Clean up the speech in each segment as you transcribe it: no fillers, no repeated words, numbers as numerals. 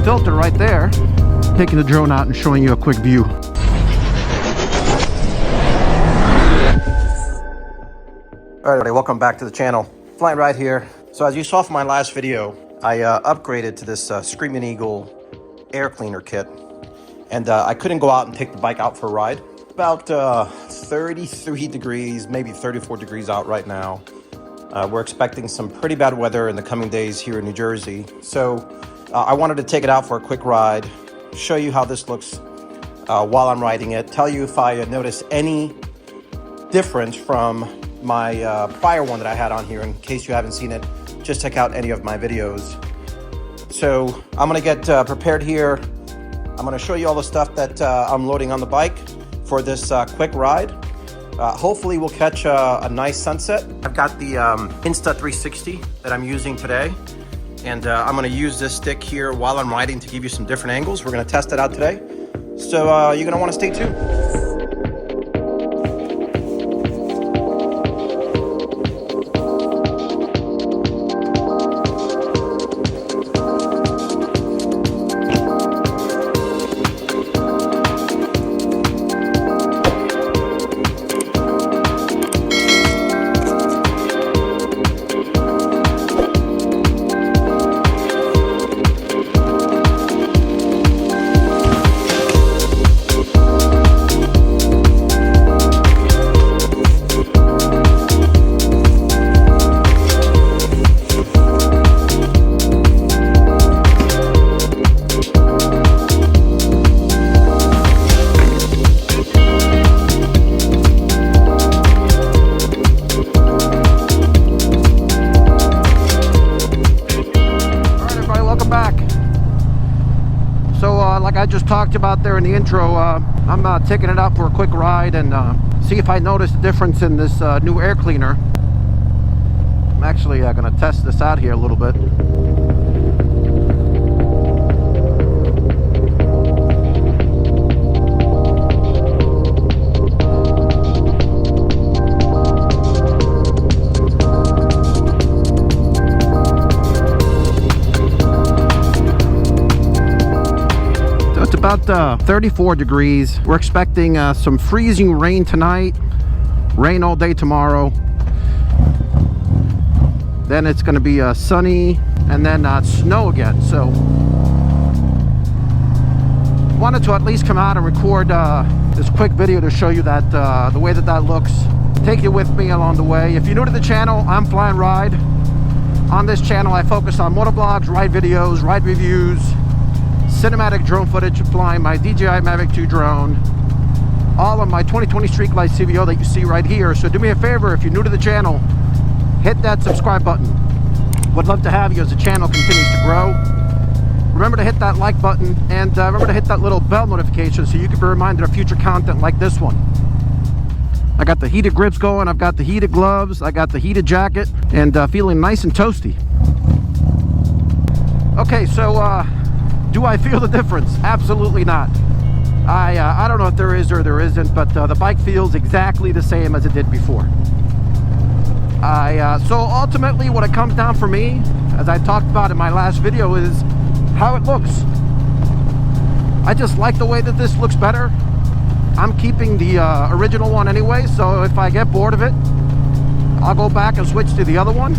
filter right there. Taking the drone out and showing you a quick view. All right, everybody, welcome back to the channel. Fly&Ride here. So as you saw from my last video, I upgraded to this Screaming Eagle air cleaner kit. And I couldn't go out and take the bike out for a ride. About 33 degrees, maybe 34 degrees out right now. We're expecting some pretty bad weather in the coming days here in New Jersey. So I wanted to take it out for a quick ride, show you how this looks while I'm riding it, tell you if I notice any difference from my prior one that I had on here. In case you haven't seen it, just check out any of my videos. So I'm gonna get prepared here. I'm gonna show you all the stuff that I'm loading on the bike for this quick ride. Hopefully we'll catch a nice sunset. I've got the Insta360 that I'm using today. And I'm gonna use this stick here while I'm riding to give you some different angles. We're gonna test it out today. So you're gonna wanna stay tuned. I just talked about there in the intro, I'm taking it out for a quick ride and see if I notice a difference in this new air cleaner. I'm actually going to test this out here a little bit. About 34 degrees. We're expecting some freezing rain tonight, rain all day tomorrow. Then it's going to be sunny and then snow again. So wanted to at least come out and record this quick video to show you that the way that looks. Take you with me along the way. If you're new to the channel, I'm Fly&Ride. On this channel I focus on motovlogs, ride videos, ride reviews, cinematic drone footage flying my DJI MAVIC 2 drone, all on my 2020 Streak Light CVO that you see right here. So do me a favor, if you're new to the channel, hit that subscribe button. Would love to have you as the channel continues to grow. Remember to hit that like button and remember to hit that little bell notification so you can be reminded of future content like this one. I got the heated grips going, I've got the heated gloves, I got the heated jacket, and feeling nice and toasty. Okay, so do I feel the difference? Absolutely not. I don't know if there is or there isn't, but the bike feels exactly the same as it did before. So ultimately what it comes down for me, as I talked about in my last video, is how it looks. I just like the way that this looks better. I'm keeping the original one anyway, so if I get bored of it, I'll go back and switch to the other one.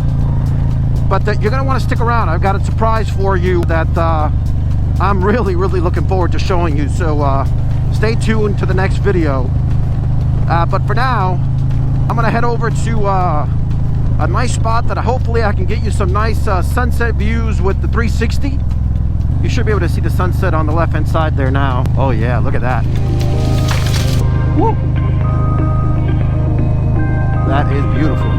But you're going to want to stick around. I've got a surprise for you that I'm really looking forward to showing you, so stay tuned to the next video. But for now, I'm gonna head over to a nice spot that hopefully I can get you some nice sunset views with the 360. You should be able to see the sunset on the left hand side there now. Oh yeah, look at that. Woo! That is beautiful.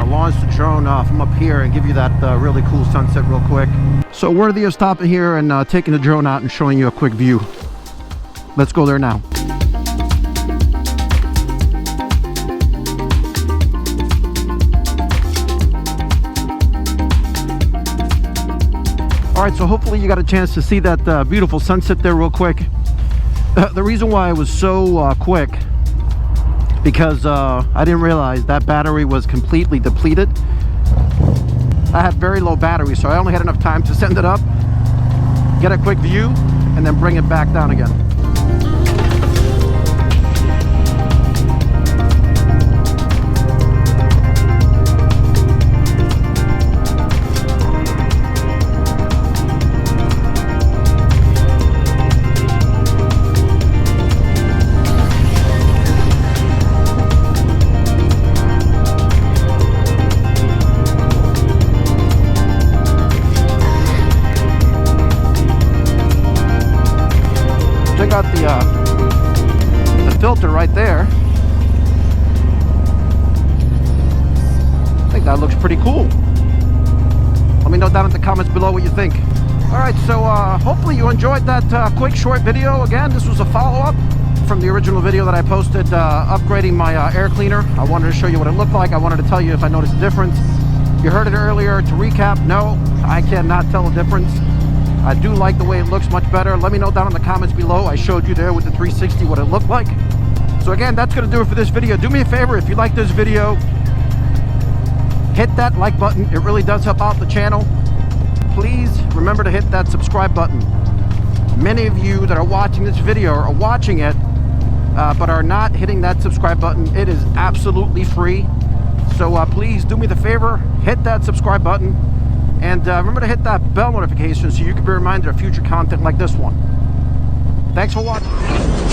Launch the drone from up here and give you that really cool sunset real quick. So worthy of stopping here and taking the drone out and showing you a quick view. Let's go there now. All right, so hopefully you got a chance to see that beautiful sunset there real quick. The reason why it was so quick, because I didn't realize that battery was completely depleted. I had very low battery, so I only had enough time to send it up, get a quick view, and then bring it back down again. Check out the filter right there. I think that looks pretty cool. Let me know down in the comments below what you think. Alright, so hopefully you enjoyed that quick short video. Again, this was a follow-up from the original video that I posted upgrading my air cleaner. I wanted to show you what it looked like. I wanted to tell you if I noticed a difference. You heard it earlier. To recap, no, I cannot tell a difference. I do like the way it looks much better. Let me know down in the comments below. I showed you there with the 360 what it looked like. So again, that's going to do it for this video. Do me a favor, if you like this video, hit that like button. It really does help out the channel. Please remember to hit that subscribe button. Many of you that are watching this video are watching it, but are not hitting that subscribe button. It is absolutely free. So please do me the favor, hit that subscribe button. And remember to hit that bell notification so you can be reminded of future content like this one. Thanks for watching.